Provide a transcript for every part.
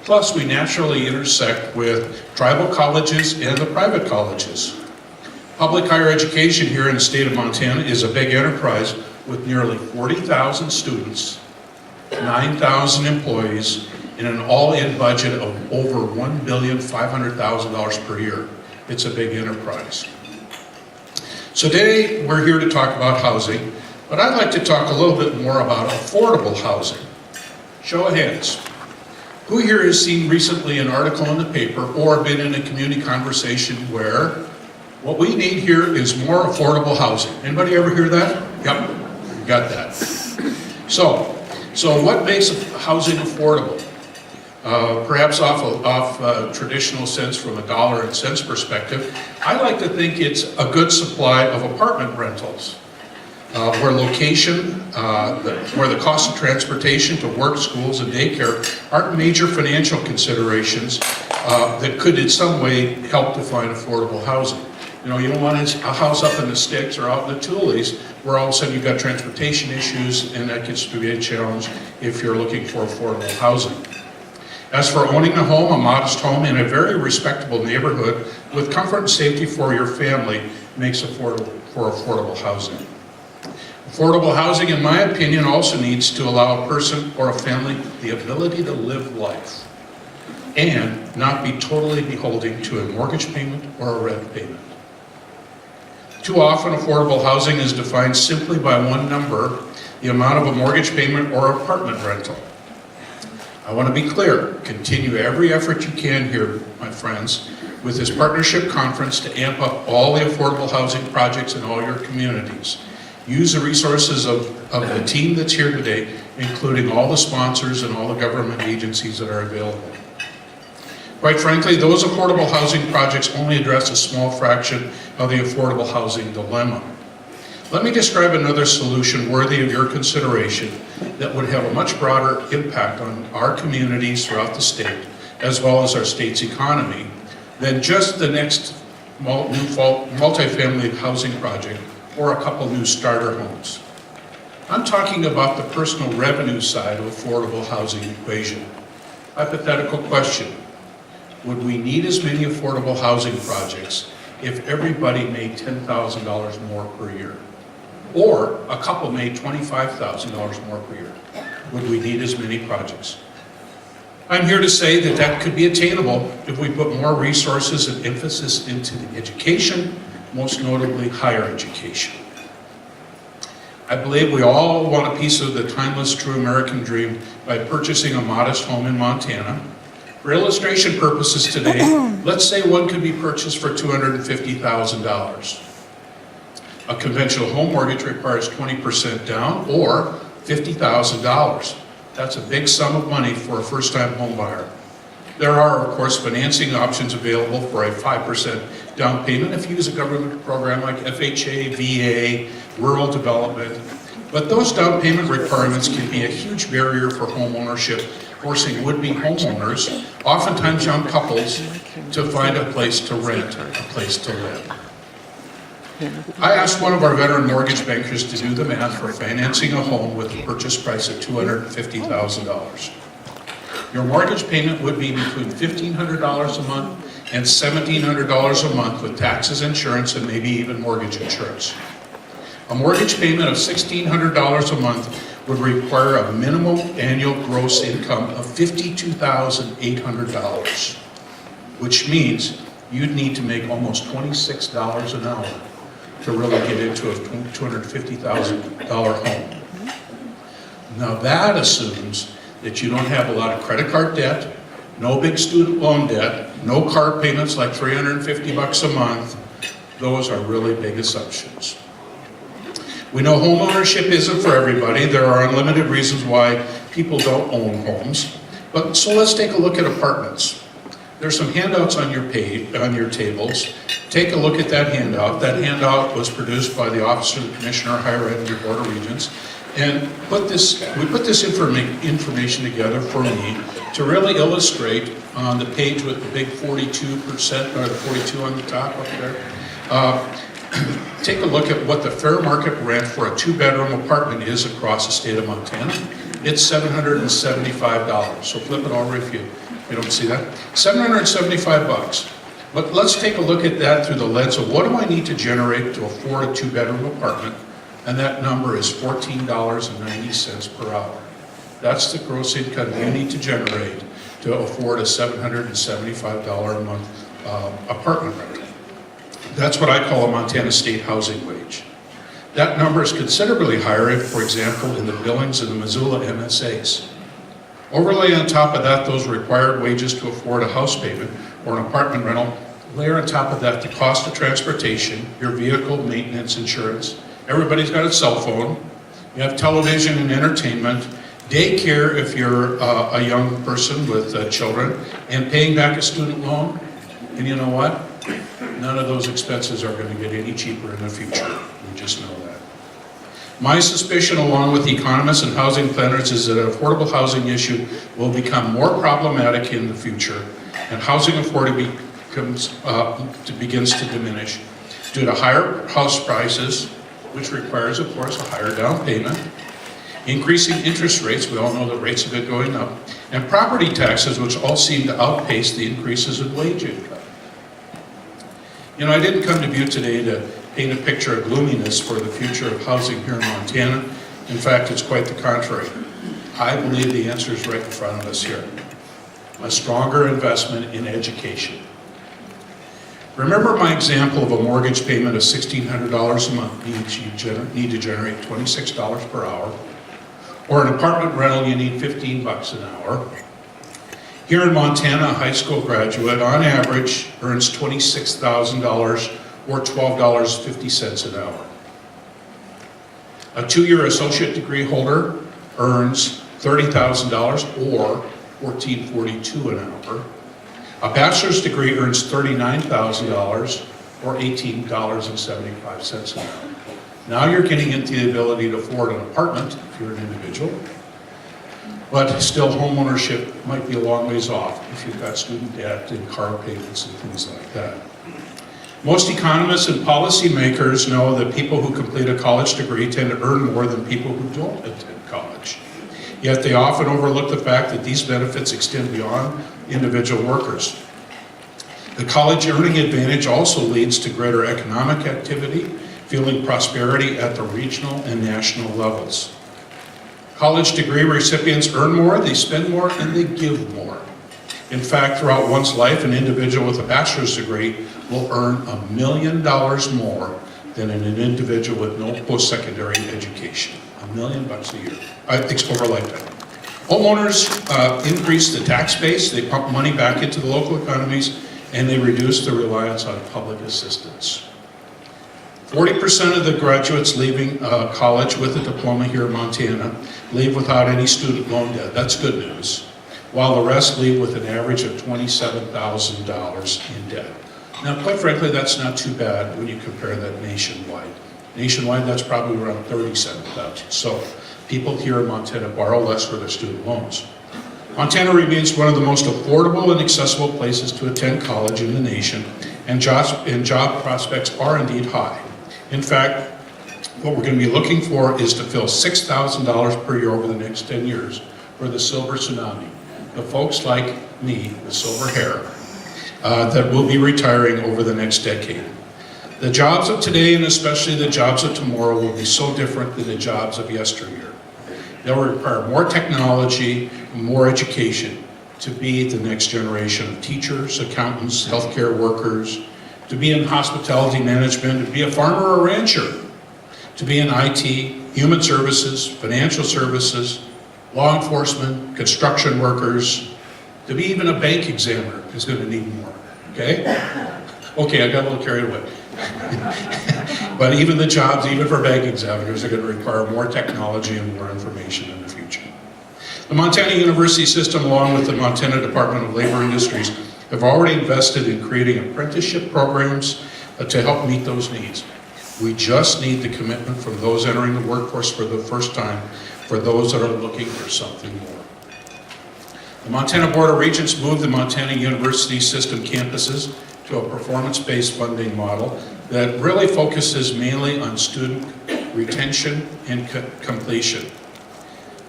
Plus, we naturally intersect with tribal colleges and the private colleges. Public higher education here in the state of Montana is a big enterprise with nearly 40,000 students, 9,000 employees, and an all-in budget of over $1,500,000 per year. It's a big enterprise. So today, we're here to talk about housing, but I'd like to talk a little bit more about affordable housing. Show of hands. Who here has seen recently an article in the paper or been in a community conversation where what we need here is more affordable housing? Anybody ever hear that? Yep, you got that. So what makes housing affordable? Perhaps off a traditional sense from a dollar and cents perspective, I like to think it's a good supply of apartment rentals. Where the cost of transportation to work, schools, and daycare aren't major financial considerations that could in some way help define affordable housing. You know, you don't want a house up in the sticks or out in the Tules where all of a sudden you've got transportation issues, and that gets to be a challenge if you're looking for affordable housing. As for owning a home, a modest home in a very respectable neighborhood with comfort and safety for your family makes affordable housing. Affordable housing, in my opinion, also needs to allow a person or a family the ability to live life and not be totally beholden to a mortgage payment or a rent payment. Too often, affordable housing is defined simply by one number, the amount of a mortgage payment or apartment rental. I want to be clear, continue every effort you can here, my friends, with this partnership conference to amp up all the affordable housing projects in all your communities. Use the resources of the team that's here today, including all the sponsors and all the government agencies that are available. Quite frankly, those affordable housing projects only address a small fraction of the affordable housing dilemma. Let me describe another solution worthy of your consideration that would have a much broader impact on our communities throughout the state, as well as our state's economy, than just the next multifamily housing project or a couple new starter homes. I'm talking about the personal revenue side of affordable housing equation. Hypothetical question: would we need as many affordable housing projects if everybody made $10,000 more per year? Or a couple made $25,000 more per year? Would we need as many projects? I'm here to say that that could be attainable if we put more resources and emphasis into the education, most notably higher education. I believe we all want a piece of the timeless true American dream by purchasing a modest home in Montana. For illustration purposes today, let's say one could be purchased for $250,000. A conventional home mortgage requires 20% down or $50,000. That's a big sum of money for a first-time home buyer. There are, of course, financing options available for a 5% down payment if you use a government program like FHA, VA, rural development. But those down payment requirements can be a huge barrier for home ownership, forcing would-be homeowners, oftentimes young couples, to find a place to rent, a place to live. I asked one of our veteran mortgage bankers to do the math for financing a home with a purchase price of $250,000. Your mortgage payment would be between $1,500 a month and $1,700 a month with taxes, insurance, and maybe even mortgage insurance. A mortgage payment of $1,600 a month would require a minimum annual gross income of $52,800, which means you'd need to make almost $26 an hour to really get into a $250,000 home. Now that assumes that you don't have a lot of credit card debt, no big student loan debt, no car payments like $350 a month. Those are really big assumptions. We know home ownership isn't for everybody. There are unlimited reasons why people don't own homes. But so let's take a look at apartments. There's some handouts on your tables. Take a look at that handout. That handout was produced by the Office of the Commissioner of Higher Ed and your Board of Regents. And we put this information together for me to really illustrate on the page with the big 42%, or the 42 on the top up there. Take a look at what the fair market rent for a 2-bedroom apartment is across the state of Montana. It's $775. So flip it over if you You don't see that? $775. But let's take a look at that through the lens of what do I need to generate to afford a 2-bedroom apartment? And that number is $14.90 per hour. That's the gross income you need to generate to afford a $775 a month apartment rent. That's what I call a Montana state housing wage. That number is considerably higher, if, for example, in the Billings and the Missoula MSAs. Overlay on top of that those required wages to afford a house payment or an apartment rental. Layer on top of that the cost of transportation, your vehicle, maintenance, insurance. Everybody's got a cell phone. You have television and entertainment, daycare if you're a young person with children, and paying back a student loan. And you know what? None of those expenses are going to get any cheaper in the future. We just know that. My suspicion, along with economists and housing planners, is that an affordable housing issue will become more problematic in the future, and housing affordability begins to diminish due to higher house prices, which requires, of course, a higher down payment, increasing interest rates, we all know that rates have been going up, and property taxes, which all seem to outpace the increases in wage income. You know, I didn't come to Butte today to paint a picture of gloominess for the future of housing here in Montana. In fact, it's quite the contrary. I believe the answer is right in front of us here. A stronger investment in education. Remember my example of a mortgage payment of $1,600 a month means you need to generate $26 per hour, or an apartment rental you need $15 an hour. Here in Montana, a high school graduate on average earns $26,000 or $12.50 an hour. A 2-year associate degree holder earns $30,000 or $14.42 an hour. A bachelor's degree earns $39,000 or $18.75 an hour. Now you're getting into the ability to afford an apartment if you're an individual, but still home ownership might be a long ways off if you've got student debt and car payments and things like that. Most economists and policymakers know that people who complete a college degree tend to earn more than people who don't attend college. Yet they often overlook the fact that these benefits extend beyond individual workers. The college earning advantage also leads to greater economic activity, fueling prosperity at the regional and national levels. College degree recipients earn more, they spend more, and they give more. In fact, throughout one's life, an individual with a bachelor's degree will earn $1 million more than an individual with no post-secondary education. $1 million a year, over a lifetime. Homeowners increase the tax base, they pump money back into the local economies, and they reduce the reliance on public assistance. 40% of the graduates leaving college with a diploma here in Montana leave without any student loan debt. That's good news. While the rest leave with an average of $27,000 in debt. Now, quite frankly, that's not too bad when you compare that nationwide. Nationwide, that's probably around $37,000. So people here in Montana borrow less for their student loans. Montana remains one of the most affordable and accessible places to attend college in the nation, and job prospects are indeed high. In fact, what we're going to be looking for is to fill $6,000 per year over the next 10 years for the silver tsunami. The folks like me with silver hair that will be retiring over the next decade. The jobs of today, and especially the jobs of tomorrow, will be so different than the jobs of yesteryear. They'll require more technology, more education to be the next generation of teachers, accountants, healthcare workers, to be in hospitality management, to be a farmer or a rancher, to be in IT, human services, financial services, law enforcement, construction workers, to be even a bank examiner is going to need more, okay? Okay, I got a little carried away. But even the jobs, even for bank examiners, are going to require more technology and more information in the future. The Montana University system, along with the Montana Department of Labor Industries, have already invested in creating apprenticeship programs to help meet those needs. We just need the commitment from those entering the workforce for the first time, for those that are looking for something more. The Montana Board of Regents moved the Montana University system campuses to a performance-based funding model that really focuses mainly on student retention and completion.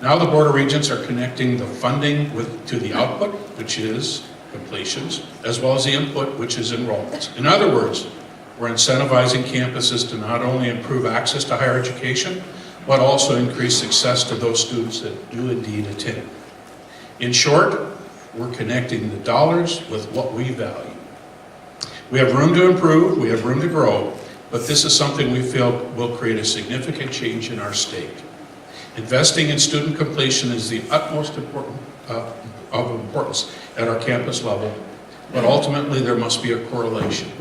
Now the Board of Regents are connecting the funding to the output, which is completions, as well as the input, which is enrollments. In other words, we're incentivizing campuses to not only improve access to higher education, but also increase success to those students that do indeed attend. In short, we're connecting the dollars with what we value. We have room to improve, we have room to grow, but this is something we feel will create a significant change in our state. Investing in student completion is the utmost of importance at our campus level, but ultimately there must be a correlation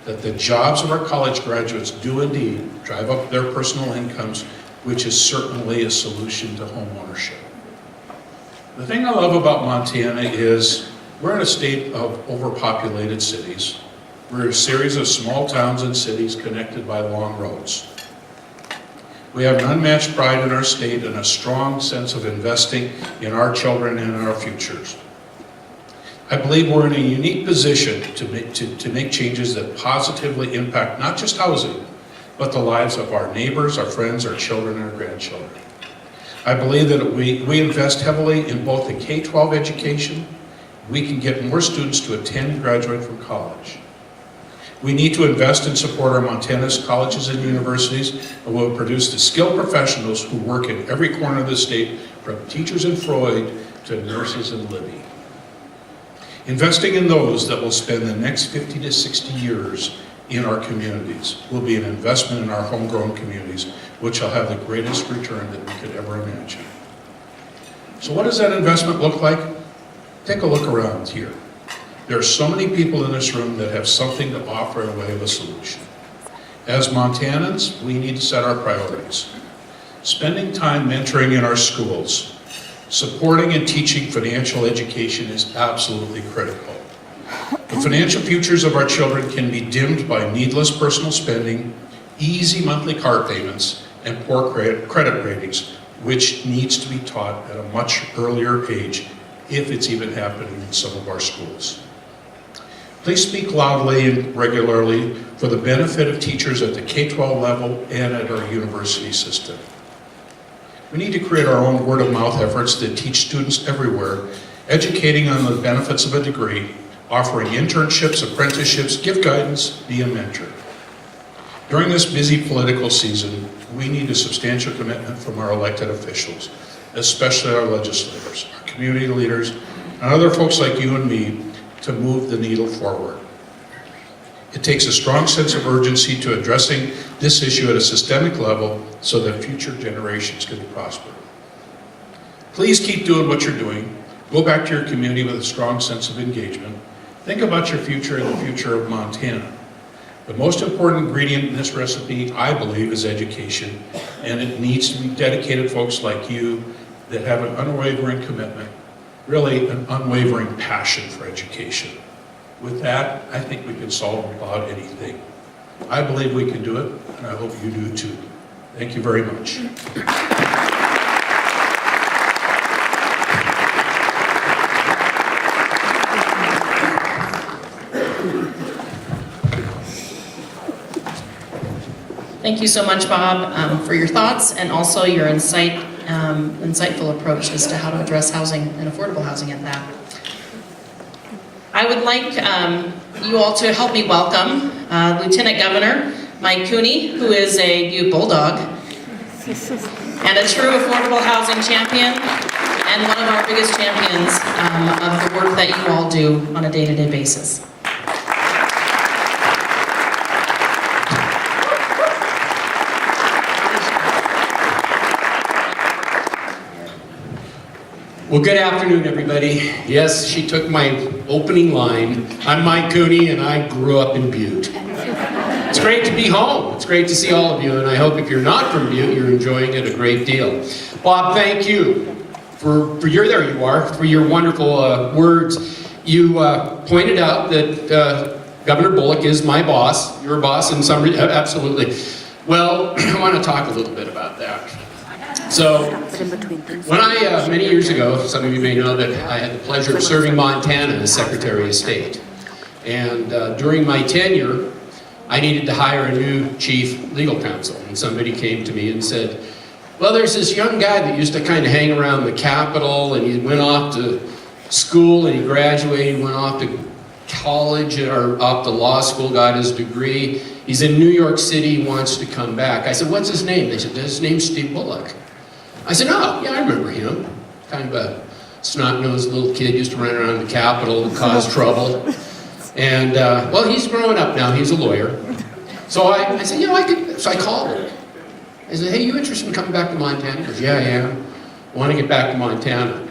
that the jobs of our college graduates do indeed drive up their personal incomes, which is certainly a solution to home ownership. The thing I love about Montana is we're in a state of overpopulated cities. We're a series of small towns and cities connected by long roads. We have an unmatched pride in our state and a strong sense of investing in our children and our futures. I believe we're in a unique position to make changes that positively impact not just housing, but the lives of our neighbors, our friends, our children, and our grandchildren. I believe that we invest heavily in both the K-12 education. We can get more students to attend and graduate from college. We need to invest and support our Montana's colleges and universities, and we'll produce the skilled professionals who work in every corner of the state, from teachers in Freud to nurses in Libby. Investing in those that will spend the next 50 to 60 years in our communities will be an investment in our homegrown communities, which will have the greatest return that we could ever imagine. So what does that investment look like? Take a look around here. There are so many people in this room that have something to offer in way of a solution. As Montanans, we need to set our priorities. Spending time mentoring in our schools, supporting and teaching financial education is absolutely critical. The financial futures of our children can be dimmed by needless personal spending, easy monthly car payments, and poor credit ratings, which needs to be taught at a much earlier age, if it's even happening in some of our schools. Please speak loudly and regularly for the benefit of teachers at the K-12 level and at our university system. We need to create our own word-of-mouth efforts that teach students everywhere, educating on the benefits of a degree, offering internships, apprenticeships, give guidance, be a mentor. During this busy political season, we need a substantial commitment from our elected officials, especially our legislators, our community leaders, and other folks like you and me to move the needle forward. It takes a strong sense of urgency to addressing this issue at a systemic level so that future generations can prosper. Please keep doing what you're doing. Go back to your community with a strong sense of engagement. Think about your future and the future of Montana. The most important ingredient in this recipe, I believe, is education, and it needs to be dedicated folks like you that have an unwavering commitment, really an unwavering passion for education. With that, I think we can solve about anything. I believe we can do it, and I hope you do too. Thank you very much. Thank you so much, Bob, for your thoughts and also your insightful approach as to how to address housing and affordable housing at that. I would like you all to help me welcome Lieutenant Governor Mike Cooney, who is a Butte Bulldog and a true affordable housing champion and one of our biggest champions of the work that you all do on a day-to-day basis. Well, good afternoon, everybody. Yes, she took my opening line. I'm Mike Cooney, and I grew up in Butte. It's great to be home. It's great to see all of you, and I hope if you're not from Butte, you're enjoying it a great deal. Bob, thank you for your wonderful words. You pointed out that Governor Bullock is my boss, your boss in some absolutely. Well, I want to talk a little bit about that. So, when many years ago, some of you may know that I had the pleasure of serving Montana as Secretary of State. And during my tenure, I needed to hire a new chief legal counsel. And somebody came to me and said, Well, there's this young guy that used to kind of hang around the Capitol, and he went off to school, and he graduated, went off to college, or off to law school, got his degree. He's in New York City, wants to come back. I said, what's his name? They said, his name's Steve Bullock. I said, oh, yeah, I remember him. Kind of a snot-nosed little kid, used to run around the Capitol and cause trouble. And, well, he's growing up now. He's a lawyer. So I said, you know, so I called him. I said, hey, you interested in coming back to Montana? He goes, yeah, I am. I want to get back to Montana.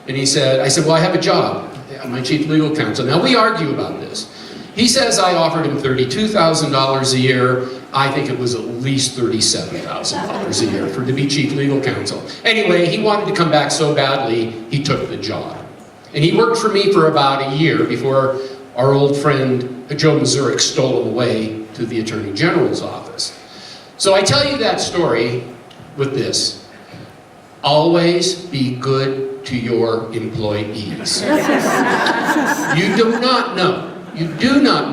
And I said, well, I have a job. I'm my chief legal counsel. Now, we argue about this. He says I offered him $32,000 a year. I think it was at least $37,000 a year to be chief legal counsel. Anyway, he wanted to come back so badly, he took the job. And he worked for me for about a year before our old friend Joe Mazurek stole him away to the Attorney General's office. So I tell you that story with this. Always be good to your employees. You do not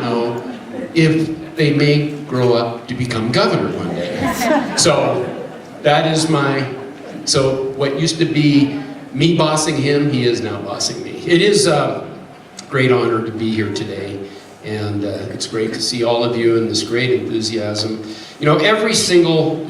know if they may grow up to become governor one day. So that is so what used to be me bossing him, he is now bossing me. It is a great honor to be here today, and it's great to see all of you and this great enthusiasm. You know, every single